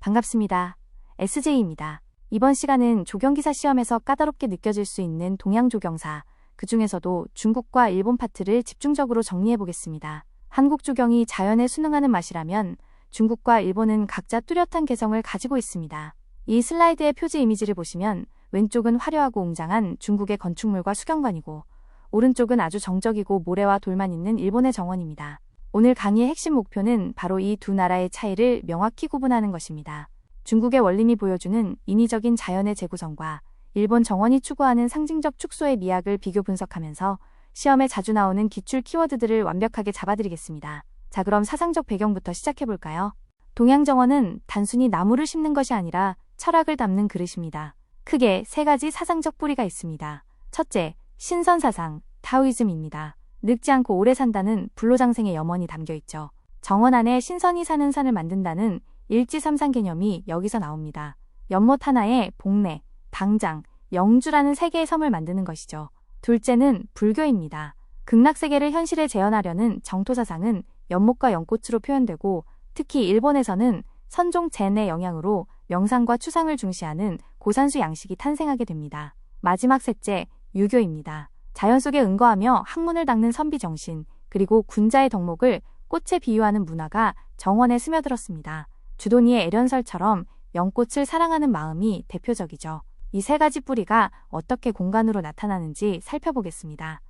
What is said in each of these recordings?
반갑습니다. SJ입니다. 이번 시간은 조경기사 시험에서 까다롭게 느껴질 수 있는 동양 조경사, 그 중에서도 중국과 일본 파트를 집중적으로 정리해 보겠습니다. 한국 조경이 자연에 순응하는 맛이라면 중국과 일본은 각자 뚜렷한 개성을 가지고 있습니다. 이 슬라이드의 표지 이미지를 보시면 왼쪽은 화려하고 웅장한 중국의 건축물과 수경관이고 오른쪽은 아주 정적이고 모래와 돌만 있는 일본의 정원입니다. 오늘 강의의 핵심 목표는 바로 이 두 나라의 차이를 명확히 구분하는 것입니다. 중국의 원림이 보여주는 인위적인 자연의 재구성과 일본 정원이 추구하는 상징적 축소의 미학을 비교 분석하면서 시험에 자주 나오는 기출 키워드들을 완벽하게 잡아드리겠습니다. 자, 그럼 사상적 배경부터 시작해볼까요? 동양 정원은 단순히 나무를 심는 것이 아니라 철학을 담는 그릇입니다. 크게 세 가지 사상적 뿌리가 있습니다. 첫째, 신선사상, 타오이즘입니다. 늙지 않고 오래 산다는 불로장생의 염원이 담겨있죠. 정원 안에 신선히 사는 산을 만든다는 일지삼산 개념이 여기서 나옵니다. 연못 하나에 복례, 방장, 영주라는 세 개의 섬을 만드는 것이죠. 둘째는 불교입니다. 극락세계를 현실에 재현하려는 정토사상은 연못과 연꽃으로 표현되고 특히 일본에서는 선종 젠의 영향으로 명상과 추상을 중시하는 고산수 양식이 탄생하게 됩니다. 마지막 셋째, 유교입니다. 자연 속에 은거하며 학문을 닦는 선비 정신, 그리고 군자의 덕목을 꽃에 비유하는 문화가 정원에 스며들었습니다. 주도니의 애련설처럼 연꽃을 사랑하는 마음이 대표적이죠. 이 세 가지 뿌리가 어떻게 공간으로 나타나는지 살펴보겠습니다.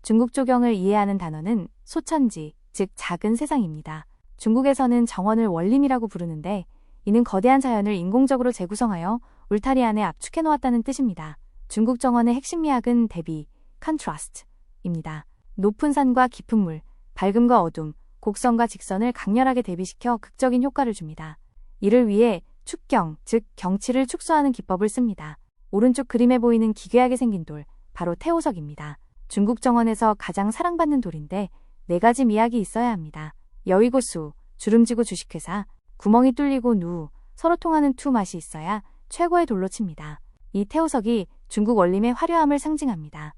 중국 조경을 이해하는 단어는 소천지, 즉 작은 세상입니다. 중국에서는 정원을 원림이라고 부르는데 이는 거대한 자연을 인공적으로 재구성하여 울타리 안에 압축해 놓았다는 뜻입니다. 중국 정원의 핵심 미학은 대비, 컨트라스트입니다. 높은 산과 깊은 물, 밝음과 어둠, 곡선과 직선을 강렬하게 대비시켜 극적인 효과를 줍니다. 이를 위해 축경, 즉 경치를 축소하는 기법을 씁니다. 오른쪽 그림에 보이는 기괴하게 생긴 돌, 바로 태오석입니다. 중국 정원에서 가장 사랑받는 돌인데 네 가지 미학이 있어야 합니다. 여의고 수, 주름지고 주식회사, 구멍이 뚫리고 누, 서로 통하는 투 맛이 있어야 최고의 돌로 칩니다. 이 태오석이 중국 원림의 화려함을 상징합니다.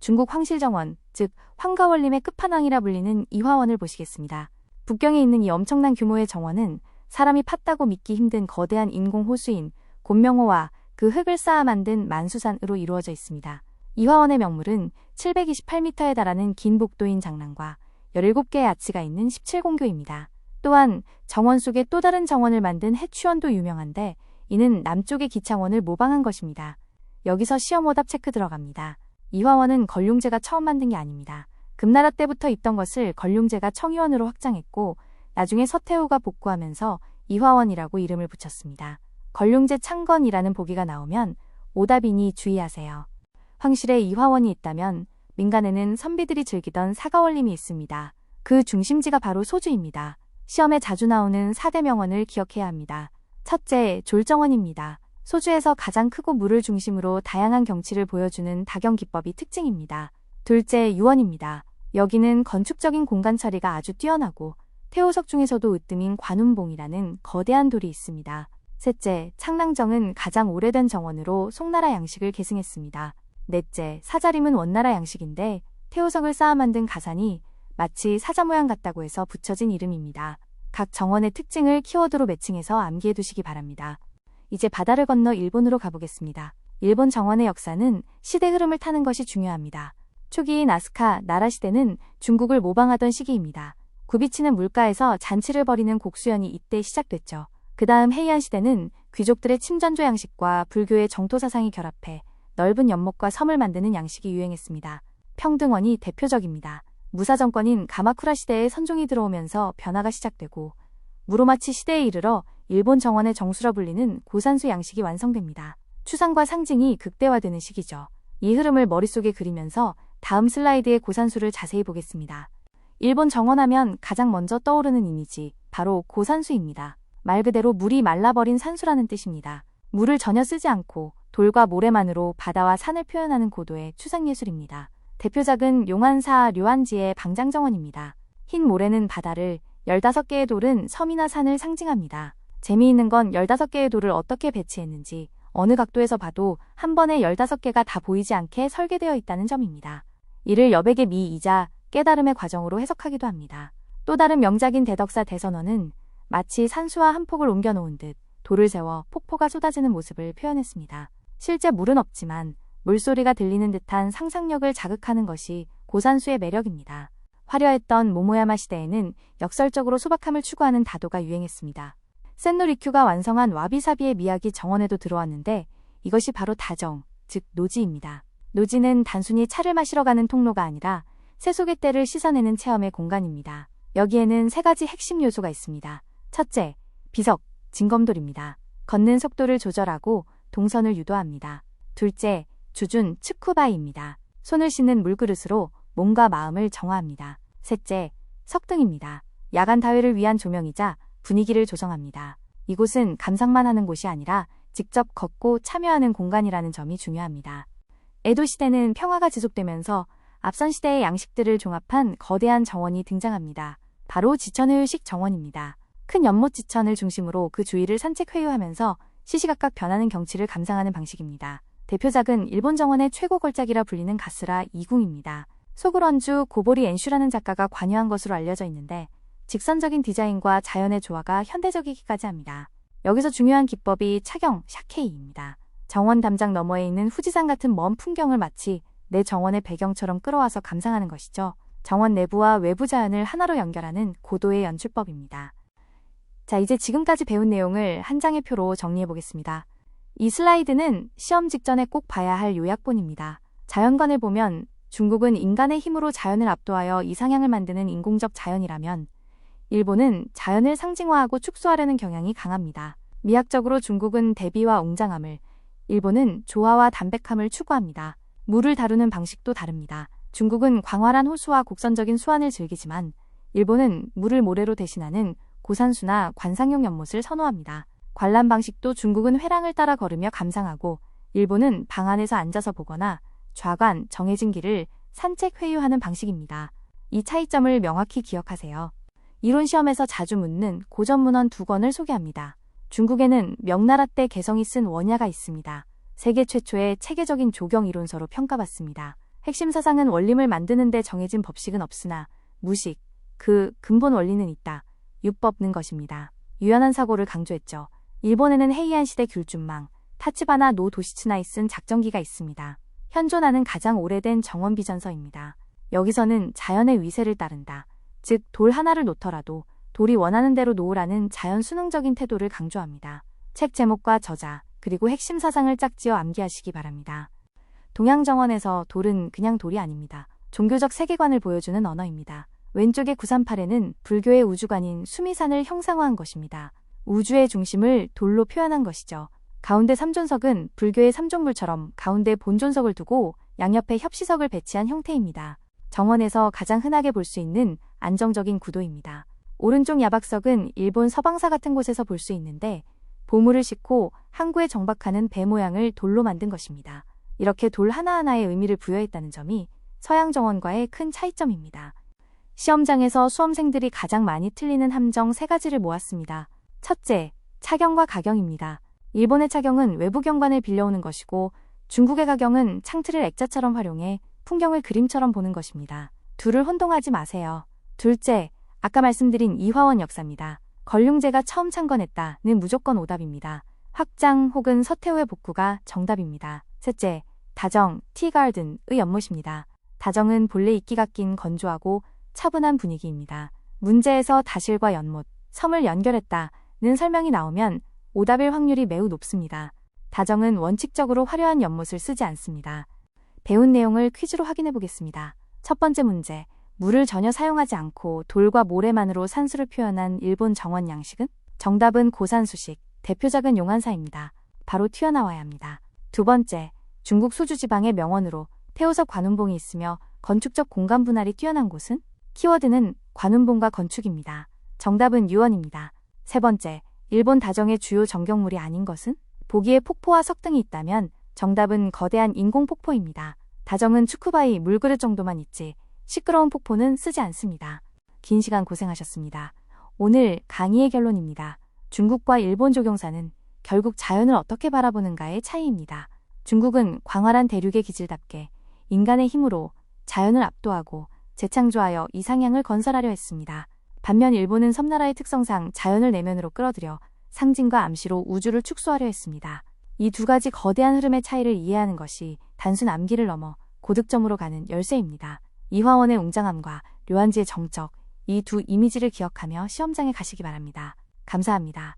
중국 황실정원, 즉 황가원림의 끝판왕이라 불리는 이화원을 보시겠습니다. 북경에 있는 이 엄청난 규모의 정원은 사람이 팠다고 믿기 힘든 거대한 인공 호수인 곤명호와 그 흙을 쌓아 만든 만수산으로 이루어져 있습니다. 이화원의 명물은 728m에 달하는 긴 복도인 장랑과 17개의 아치가 있는 17공교입니다. 또한 정원 속에 또 다른 정원을 만든 해취원도 유명한데 이는 남쪽의 기창원을 모방한 것입니다. 여기서 시험 오답 체크 들어갑니다. 이화원은 걸륭제가 처음 만든 게 아닙니다. 금나라 때부터 있던 것을 걸륭제가 청이원으로 확장했고 나중에 서태후가 복구하면서 이화원이라고 이름을 붙였습니다. 걸륭제 창건이라는 보기가 나오면 오답이니 주의하세요. 황실에 이화원이 있다면 민간에는 선비들이 즐기던 사가원림이 있습니다. 그 중심지가 바로 소주입니다. 시험에 자주 나오는 4대 명원을 기억해야 합니다. 첫째, 졸정원입니다. 소주에서 가장 크고 물을 중심으로 다양한 경치를 보여주는 다경 기법이 특징입니다. 둘째, 유원입니다. 여기는 건축적인 공간 처리가 아주 뛰어나고 태오석 중에서도 으뜸인 관운봉이라는 거대한 돌이 있습니다. 셋째, 창랑정은 가장 오래된 정원으로 송나라 양식을 계승했습니다. 넷째, 사자림은 원나라 양식인데 태오석을 쌓아 만든 가산이 마치 사자 모양 같다고 해서 붙여진 이름입니다. 각 정원의 특징을 키워드로 매칭해서 암기해 두시기 바랍니다. 이제 바다를 건너 일본으로 가보겠습니다. 일본 정원의 역사는 시대 흐름을 타는 것이 중요합니다. 초기인 아스카, 나라 시대는 중국을 모방하던 시기입니다. 굽이치는 물가에서 잔치를 벌이는 곡수연이 이때 시작됐죠. 그 다음 헤이안 시대는 귀족들의 침전조 양식과 불교의 정토사상이 결합해 넓은 연못과 섬을 만드는 양식이 유행했습니다. 평등원이 대표적입니다. 무사 정권인 가마쿠라 시대에 선종이 들어오면서 변화가 시작되고 무로마치 시대에 이르러 일본 정원의 정수라 불리는 고산수 양식이 완성됩니다. 추상과 상징이 극대화되는 시기죠. 이 흐름을 머릿속에 그리면서 다음 슬라이드의 고산수를 자세히 보겠습니다. 일본 정원하면 가장 먼저 떠오르는 이미지, 바로 고산수입니다. 말 그대로 물이 말라버린 산수라는 뜻입니다. 물을 전혀 쓰지 않고 돌과 모래만으로 바다와 산을 표현하는 고도의 추상예술입니다. 대표작은 용안사 료안지의 방장정원입니다. 흰 모래는 바다를, 15개의 돌은 섬이나 산을 상징합니다. 재미있는 건 15개의 돌을 어떻게 배치했는지 어느 각도에서 봐도 한 번에 15개가 다 보이지 않게 설계되어 있다는 점입니다. 이를 여백의 미이자 깨달음의 과정으로 해석하기도 합니다. 또 다른 명작인 대덕사 대선원은 마치 산수와 한 폭을 옮겨놓은 듯 돌을 세워 폭포가 쏟아지는 모습을 표현했습니다. 실제 물은 없지만 물소리가 들리는 듯한 상상력을 자극하는 것이 고산수의 매력입니다. 화려했던 모모야마 시대에는 역설적으로 소박함을 추구하는 다도가 유행했습니다. 센노 리큐가 완성한 와비사비의 미야기 정원에도 들어왔는데 이것이 바로 다정, 즉 노지입니다. 노지는 단순히 차를 마시러 가는 통로가 아니라 세속의 때를 씻어내는 체험의 공간입니다. 여기에는 세 가지 핵심 요소가 있습니다. 첫째, 비석, 진검돌입니다. 걷는 속도를 조절하고 동선을 유도합니다. 둘째, 주준, 츠쿠바이입니다. 손을 씻는 물그릇으로 몸과 마음을 정화합니다. 셋째, 석등입니다. 야간 다회를 위한 조명이자 분위기를 조성합니다. 이곳은 감상만 하는 곳이 아니라 직접 걷고 참여하는 공간이라는 점이 중요합니다. 에도 시대는 평화가 지속되면서 앞선 시대의 양식들을 종합한 거대한 정원이 등장합니다. 바로 지천회유식 정원입니다. 큰 연못 지천을 중심으로 그 주위를 산책 회유하면서 시시각각 변하는 경치를 감상하는 방식입니다. 대표작은 일본 정원의 최고 걸작이라 불리는 가스라 2궁입니다. 소구런주 고보리 엔슈라는 작가가 관여한 것으로 알려져 있는데 직선적인 디자인과 자연의 조화가 현대적이기까지 합니다. 여기서 중요한 기법이 차경, 샤케이입니다. 정원 담장 너머에 있는 후지산 같은 먼 풍경을 마치 내 정원의 배경처럼 끌어와서 감상하는 것이죠. 정원 내부와 외부 자연을 하나로 연결하는 고도의 연출법입니다. 자, 이제 지금까지 배운 내용을 한 장의 표로 정리해 보겠습니다. 이 슬라이드는 시험 직전에 꼭 봐야 할 요약본입니다. 자연관을 보면 중국은 인간의 힘으로 자연을 압도하여 이상향을 만드는 인공적 자연이라면 일본은 자연을 상징화하고 축소하려는 경향이 강합니다. 미학적으로 중국은 대비와 웅장함을, 일본은 조화와 담백함을 추구합니다. 물을 다루는 방식도 다릅니다. 중국은 광활한 호수와 곡선적인 수완을 즐기지만 일본은 물을 모래로 대신하는 고산수나 관상용 연못을 선호합니다. 관람 방식도 중국은 회랑을 따라 걸으며 감상하고 일본은 방 안에서 앉아서 보거나 좌관, 정해진 길을 산책 회유하는 방식입니다. 이 차이점을 명확히 기억하세요. 이론 시험에서 자주 묻는 고전 문헌 2권을 소개합니다. 중국에는 명나라 때 개성이 쓴 원야가 있습니다. 세계 최초의 체계적인 조경 이론서로 평가받습니다. 핵심 사상은 원림을 만드는 데 정해진 법칙은 없으나 무식, 그 근본 원리는 있다. 유법는 것입니다. 유연한 사고를 강조했죠. 일본에는 헤이안 시대 귤준망, 타치바나 노 도시츠나이 쓴 작전기가 있습니다. 현존하는 가장 오래된 정원 비전서입니다. 여기서는 자연의 위세를 따른다. 즉, 돌 하나를 놓더라도 돌이 원하는 대로 놓으라는 자연 순응적인 태도를 강조합니다. 책 제목과 저자, 그리고 핵심 사상을 짝지어 암기하시기 바랍니다. 동양정원에서 돌은 그냥 돌이 아닙니다. 종교적 세계관을 보여주는 언어입니다. 왼쪽의 938에는 불교의 우주관인 수미산을 형상화한 것입니다. 우주의 중심을 돌로 표현한 것이죠. 가운데 삼존석은 불교의 삼종불처럼 가운데 본존석을 두고 양옆에 협시석을 배치한 형태입니다. 정원에서 가장 흔하게 볼 수 있는 안정적인 구도입니다. 오른쪽 야박석은 일본 서방사 같은 곳에서 볼 수 있는데 보물을 싣고 항구에 정박하는 배 모양을 돌로 만든 것입니다. 이렇게 돌 하나하나에 의미를 부여했다는 점이 서양 정원과의 큰 차이점입니다. 시험장에서 수험생들이 가장 많이 틀리는 함정 3가지를 모았습니다. 첫째, 차경과 가경입니다. 일본의 차경은 외부 경관을 빌려오는 것이고 중국의 가경은 창틀을 액자처럼 활용해 풍경을 그림처럼 보는 것입니다. 둘을 혼동하지 마세요. 둘째, 아까 말씀드린 이화원 역사입니다. 걸륭제가 처음 창건했다는 무조건 오답입니다. 확장 혹은 서태후의 복구가 정답입니다. 셋째, 다정, 티가든의 연못입니다. 다정은 본래 이끼가 낀 건조하고 차분한 분위기입니다. 문제에서 다실과 연못, 섬을 연결했다는 설명이 나오면 오답일 확률이 매우 높습니다. 다정은 원칙적으로 화려한 연못을 쓰지 않습니다. 배운 내용을 퀴즈로 확인해 보겠습니다. 첫 번째 문제, 물을 전혀 사용하지 않고 돌과 모래만으로 산수를 표현한 일본 정원 양식은? 정답은 고산수식, 대표작은 용안사입니다. 바로 튀어나와야 합니다. 두 번째, 중국 수주 지방의 명원으로 태호석 관운봉이 있으며 건축적 공간 분할이 뛰어난 곳은? 키워드는 관운봉과 건축입니다. 정답은 유원입니다. 세 번째, 일본 다정의 주요 정경물이 아닌 것은? 보기에 폭포와 석등이 있다면 정답은 거대한 인공폭포입니다. 다정은 츠쿠바이 물그릇 정도만 있지 시끄러운 폭포는 쓰지 않습니다. 긴 시간 고생하셨습니다. 오늘 강의의 결론입니다. 중국과 일본 조경사는 결국 자연을 어떻게 바라보는가의 차이입니다. 중국은 광활한 대륙의 기질답게 인간의 힘으로 자연을 압도하고 재창조하여 이상향을 건설하려 했습니다. 반면 일본은 섬나라의 특성상 자연을 내면으로 끌어들여 상징과 암시로 우주를 축소하려 했습니다. 이 두 가지 거대한 흐름의 차이를 이해하는 것이 단순 암기를 넘어 고득점으로 가는 열쇠입니다. 이화원의 웅장함과 료안지의 정적, 이 두 이미지를 기억하며 시험장에 가시기 바랍니다. 감사합니다.